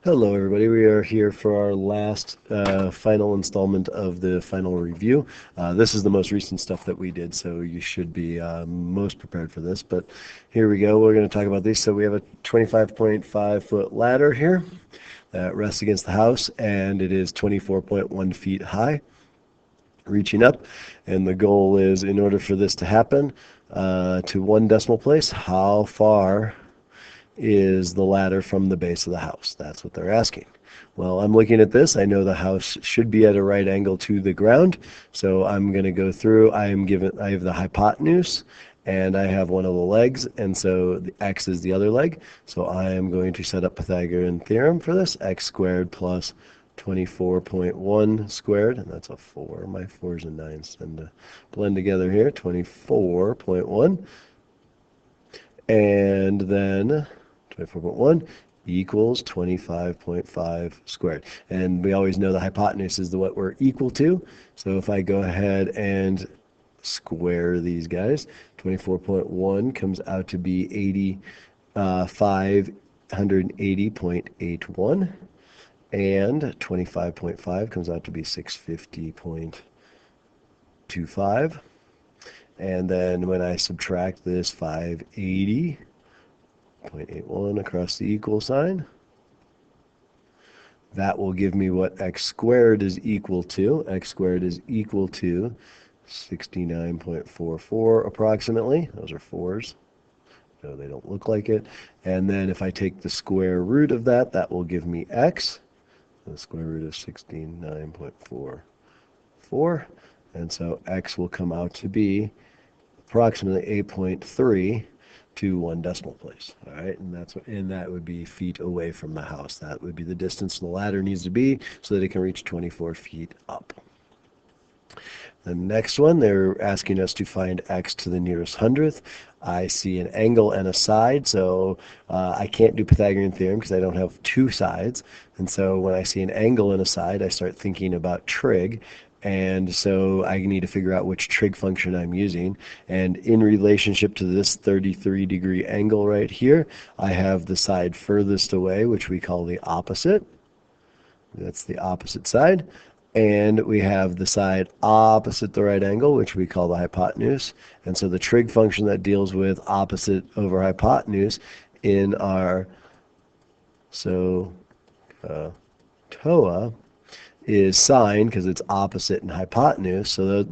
Hello everybody, we are here for our last final installment of the final review. This is the most recent stuff that we did, so you should be most prepared for this, but here we go. We're going to talk about these. So we have a 25.5 foot ladder here that rests against the house, and it is 24.1 feet high, reaching up, and the goal is, in order for this to happen, to one decimal place, how far is the ladder from the base of the house? That's what they're asking. Well, I'm looking at this. I know the house should be at a right angle to the ground, so I'm going to go through. I have the hypotenuse, and I have one of the legs, and so the x is the other leg. So I am going to set up Pythagorean theorem for this: x squared plus 24.1 squared, and that's a 4. My 4s and 9s tend to blend together here. 24.1, and then 24.1 equals 25.5 squared. And we always know the hypotenuse is what we're equal to. So if I go ahead and square these guys, 24.1 comes out to be 580.81. And 25.5 comes out to be 650.25. And then when I subtract this 580.81 across the equal sign, that will give me what x squared is equal to. X squared is equal to 69.44 approximately. Those are 4s. No, they don't look like it. And then if I take the square root of that, that will give me x. The square root of 69.44. And so x will come out to be approximately 8.3 to one decimal place. All right, and that would be feet away from the house. That would be the distance the ladder needs to be so that it can reach 24 feet up. The next one, they're asking us to find x to the nearest hundredth. I see an angle and a side, so I can't do Pythagorean theorem because I don't have two sides. And so when I see an angle and a side, I start thinking about trig. And so I need to figure out which trig function I'm using. And in relationship to this 33-degree angle right here, I have the side furthest away, which we call the opposite. That's the opposite side. And we have the side opposite the right angle, which we call the hypotenuse. And so the trig function that deals with opposite over hypotenuse in our TOA is sine, because it's opposite and hypotenuse. So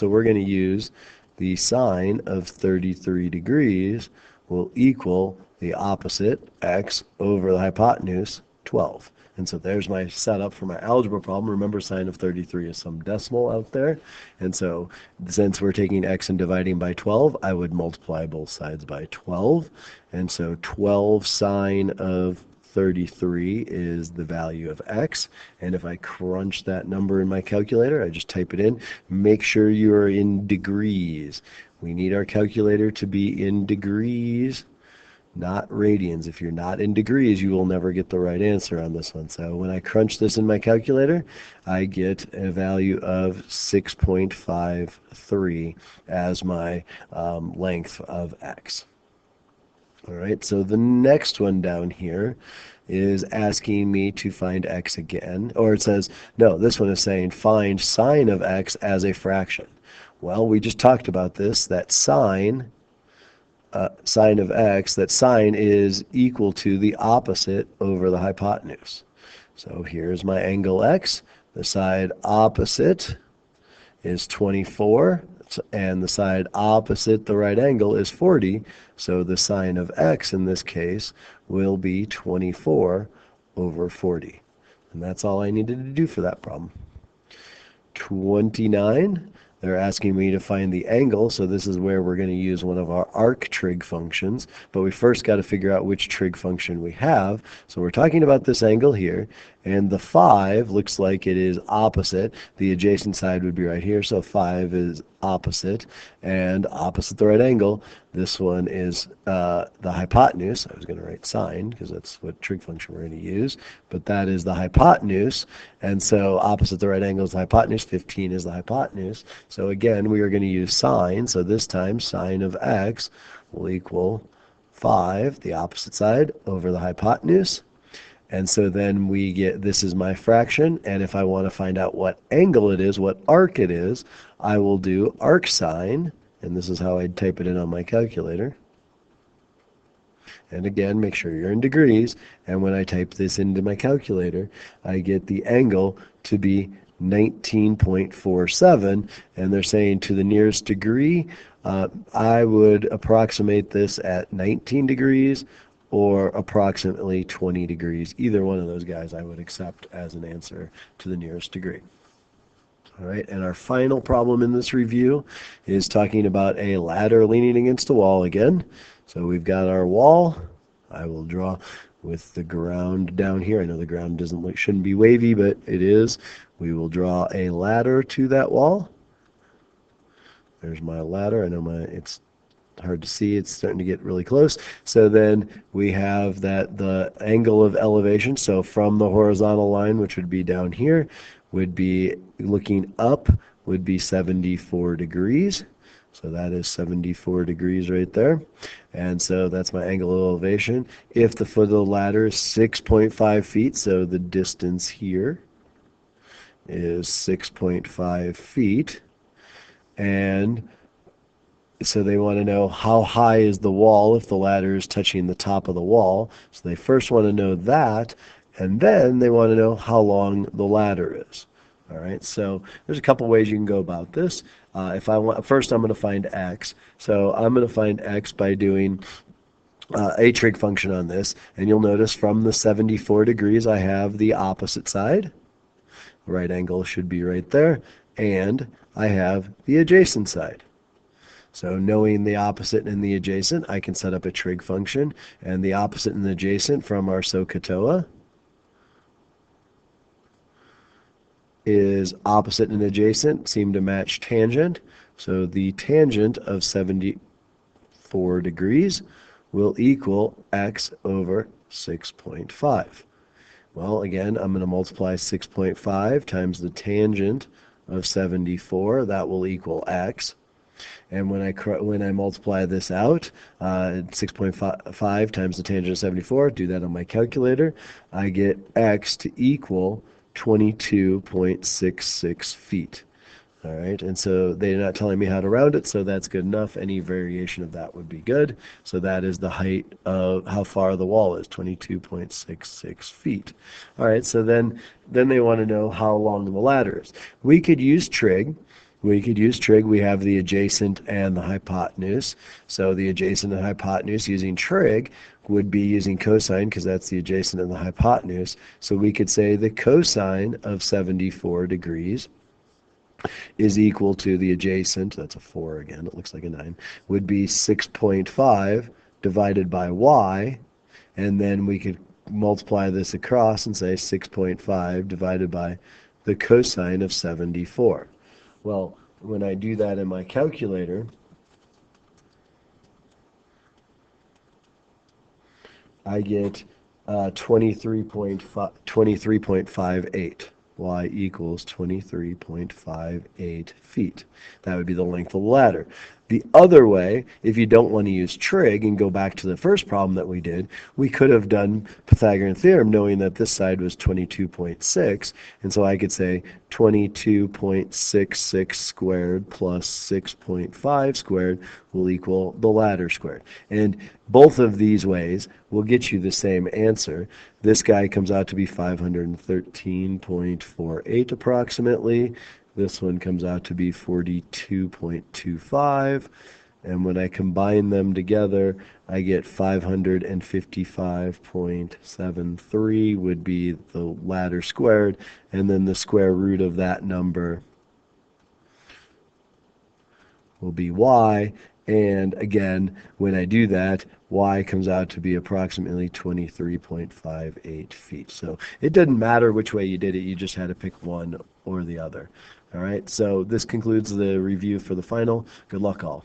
we're going to use the sine of 33 degrees will equal the opposite, x, over the hypotenuse, 12. And so there's my setup for my algebra problem. Remember, sine of 33 is some decimal out there. And so since we're taking x and dividing by 12, I would multiply both sides by 12. And so 12 sine of 33 is the value of x. And if I crunch that number in my calculator, I just type it in. Make sure you are in degrees. We need our calculator to be in degrees, not radians. If you're not in degrees, you will never get the right answer on this one. So when I crunch this in my calculator, I get a value of 6.53 as my length of x. All right, so the next one down here is asking me to find x again, or it says, no, this one is saying find sine of x as a fraction. Well, we just talked about this, that sine of x, that sine is equal to the opposite over the hypotenuse. So here's my angle x. The side opposite is 24, and the side opposite the right angle is 40. So the sine of x in this case will be 24 over 40. And that's all I needed to do for that problem. 29. They're asking me to find the angle, so this is where we're going to use one of our arc trig functions, but we first got to figure out which trig function we have. So we're talking about this angle here, and the 5 looks like it is opposite. The adjacent side would be right here, so 5 is opposite, and opposite the right angle, this one is the hypotenuse. I was going to write sine because that's what trig function we're going to use, but that is the hypotenuse, and so opposite the right angle is the hypotenuse. 15 is the hypotenuse. So again, we are going to use sine, so this time sine of x will equal 5, the opposite side, over the hypotenuse. And so then we get, this is my fraction, and if I want to find out what angle it is, what arc it is, I will do arcsine, and this is how I'd type it in on my calculator. And again, make sure you're in degrees, and when I type this into my calculator, I get the angle to be 19.47, and they're saying to the nearest degree, I would approximate this at 19 degrees or approximately 20 degrees. Either one of those guys I would accept as an answer to the nearest degree. All right, and our final problem in this review is talking about a ladder leaning against a wall again. So we've got our wall. I will draw with the ground down here. I know the ground shouldn't be wavy, but it is. We will draw a ladder to that wall. There's my ladder. I know it's hard to see, it's starting to get really close. So then we have that the angle of elevation, so from the horizontal line, which would be down here, would be looking up, would be 74 degrees. So that is 74 degrees right there. And so that's my angle of elevation. If the foot of the ladder is 6.5 feet, so the distance here is 6.5 feet. And so they want to know how high is the wall if the ladder is touching the top of the wall. So they first want to know that, and then they want to know how long the ladder is. All right, so there's a couple ways you can go about this. If I want, first I'm going to find x. So I'm going to find x by doing a trig function on this, and you'll notice from the 74 degrees I have the opposite side. Right angle should be right there, and I have the adjacent side. So knowing the opposite and the adjacent, I can set up a trig function, and the opposite and the adjacent from our SOHCAHTOA is opposite and adjacent seem to match tangent. So the tangent of 74 degrees will equal x over 6.5. Well, again, I'm going to multiply 6.5 times the tangent of 74. That will equal x. And when I multiply this out, 6.5 times the tangent of 74, do that on my calculator, I get x to equal 22.66 feet. All right, and so they're not telling me how to round it, so that's good enough. Any variation of that would be good. So that is the height of how far the wall is, 22.66 feet. All right, so then they want to know how long the ladder is. We could use trig. We have the adjacent and the hypotenuse. So the adjacent and hypotenuse using trig would be using cosine, because that's the adjacent and the hypotenuse. So we could say the cosine of 74 degrees is equal to the adjacent, that's a 4 again, it looks like a 9, would be 6.5 divided by y, and then we could multiply this across and say 6.5 divided by the cosine of 74. Well, when I do that in my calculator, I get 23.58. Y equals 23.58 feet. That would be the length of the ladder. The other way, if you don't want to use trig and go back to the first problem that we did, we could have done Pythagorean theorem knowing that this side was 22.6, and so I could say 22.66 squared plus 6.5 squared will equal the ladder squared. And both of these ways will get you the same answer. This guy comes out to be 513.48 approximately. This one comes out to be 42.25, and when I combine them together, I get 555.73 would be the ladder squared, and then the square root of that number will be y, and again, when I do that, y comes out to be approximately 23.58 feet. So it didn't matter which way you did it, you just had to pick one or the other. All right, so this concludes the review for the final. Good luck all.